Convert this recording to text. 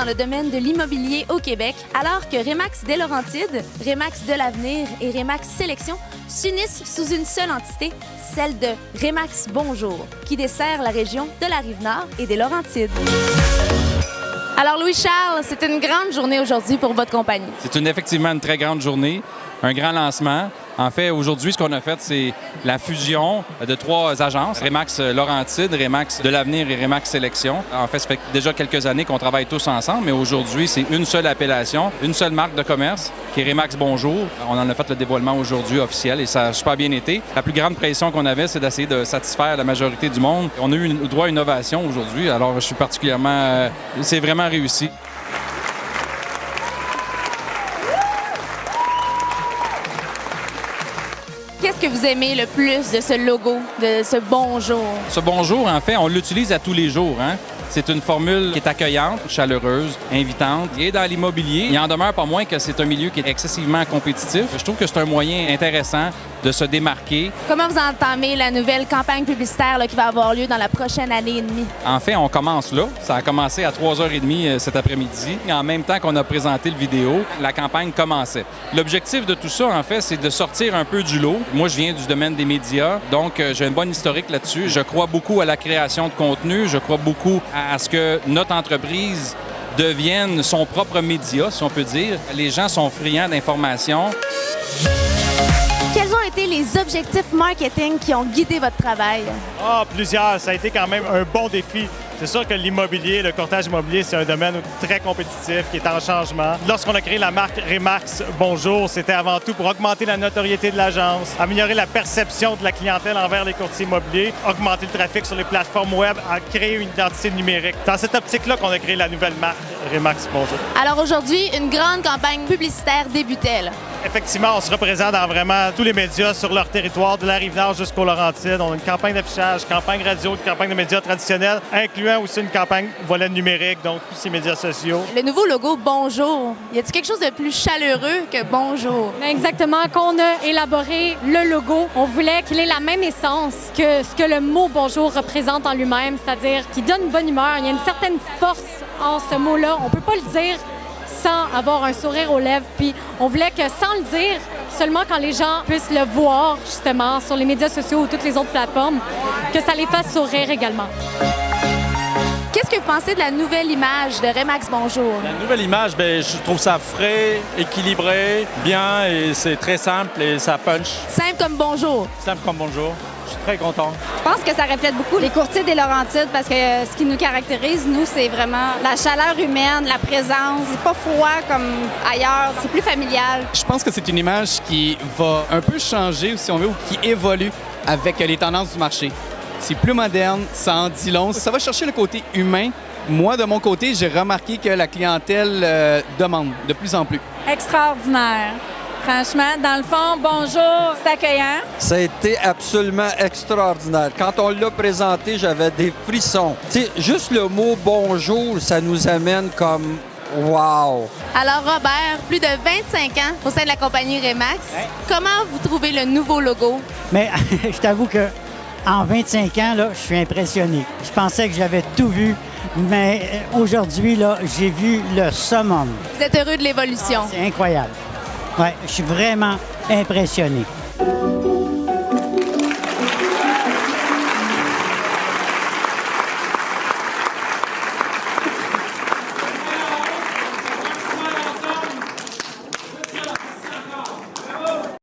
dans le domaine de l'immobilier au Québec, alors que Remax des Laurentides, Remax de l'Avenir et Remax Sélection s'unissent sous une seule entité, celle de Remax Bonjour, qui dessert la région de la Rive-Nord et des Laurentides. Alors Louis-Charles, c'est une grande journée aujourd'hui pour votre compagnie. C'est effectivement une très grande journée, un grand lancement. En fait, aujourd'hui, ce qu'on a fait, c'est la fusion de 3 agences, Remax Laurentides, Remax de l'Avenir et Remax Sélection. En fait, ça fait déjà quelques années qu'on travaille tous ensemble, mais aujourd'hui, c'est une seule appellation, une seule marque de commerce, qui est Remax Bonjour. On en a fait le dévoilement aujourd'hui officiel et ça a super bien été. La plus grande pression qu'on avait, c'est d'essayer de satisfaire la majorité du monde. On a eu droit à une ovation aujourd'hui, alors je suis particulièrement... c'est vraiment réussi. Qu'est-ce que vous aimez le plus de ce logo, de ce bonjour? Ce bonjour, en fait, on l'utilise à tous les jours, hein? C'est une formule qui est accueillante, chaleureuse, invitante. Et dans l'immobilier, il en demeure pas moins que c'est un milieu qui est excessivement compétitif. Je trouve que c'est un moyen intéressant de se démarquer. Comment vous entamez la nouvelle campagne publicitaire là, qui va avoir lieu dans la prochaine année et demie? En fait, on commence là. Ça a commencé à 3h30 cet après-midi. En même temps qu'on a présenté le vidéo, la campagne commençait. L'objectif de tout ça, en fait, c'est de sortir un peu du lot. Moi, je viens du domaine des médias, donc j'ai une bonne historique là-dessus. Je crois beaucoup à la création de contenu. Je crois beaucoup à ce que notre entreprise devienne son propre média, si on peut dire. Les gens sont friands d'informations. Quels ont été les objectifs marketing qui ont guidé votre travail? Plusieurs. Ça a été quand même un bon défi. C'est sûr que l'immobilier, le courtage immobilier, c'est un domaine très compétitif qui est en changement. Lorsqu'on a créé la marque Remax Bonjour, c'était avant tout pour augmenter la notoriété de l'agence, améliorer la perception de la clientèle envers les courtiers immobiliers, augmenter le trafic sur les plateformes web, à créer une identité numérique. C'est dans cette optique-là qu'on a créé la nouvelle marque Remax Bonjour. Alors aujourd'hui, une grande campagne publicitaire débutait. Là. Effectivement, on se représente dans vraiment tous les médias sur leur territoire, de la Rive-Nord jusqu'aux Laurentides. On a une campagne d'affichage, campagne radio, campagne de médias traditionnels, incluant aussi une campagne volet numérique, donc tous ces médias sociaux. Le nouveau logo Bonjour, y a-t-il quelque chose de plus chaleureux que Bonjour? Exactement. Quand on a élaboré le logo, on voulait qu'il ait la même essence que ce que le mot Bonjour représente en lui-même, c'est-à-dire qu'il donne une bonne humeur. Il y a une certaine force en ce mot-là. On peut pas le dire sans avoir un sourire aux lèvres. Puis on voulait que, sans le dire, seulement quand les gens puissent le voir, justement, sur les médias sociaux ou toutes les autres plateformes, que ça les fasse sourire également. Qu'est-ce que vous pensez de la nouvelle image de Remax Bonjour? La nouvelle image, je trouve ça frais, équilibré, bien et c'est très simple et ça punch. Simple comme Bonjour. Simple comme bonjour. Je suis très content. Je pense que ça reflète beaucoup les courtiers des Laurentides parce que ce qui nous caractérise, nous, c'est vraiment la chaleur humaine, la présence. C'est pas froid comme ailleurs, c'est plus familial. Je pense que c'est une image qui va un peu changer, si on veut, ou qui évolue avec les tendances du marché. C'est plus moderne, ça en dit long. Ça va chercher le côté humain. Moi, de mon côté, j'ai remarqué que la clientèle demande de plus en plus. Extraordinaire. Franchement, dans le fond, Bonjour, c'est accueillant. Ça a été absolument extraordinaire. Quand on l'a présenté, j'avais des frissons. Tu sais, juste le mot bonjour, ça nous amène comme wow. Alors Robert, plus de 25 ans au sein de la compagnie Remax. Ouais. Comment vous trouvez le nouveau logo? Mais je t'avoue que en 25 ans, là, je suis impressionné. Je pensais que j'avais tout vu, mais aujourd'hui, là, j'ai vu le summum. Vous êtes heureux de l'évolution? C'est incroyable. Ouais, je suis vraiment impressionné.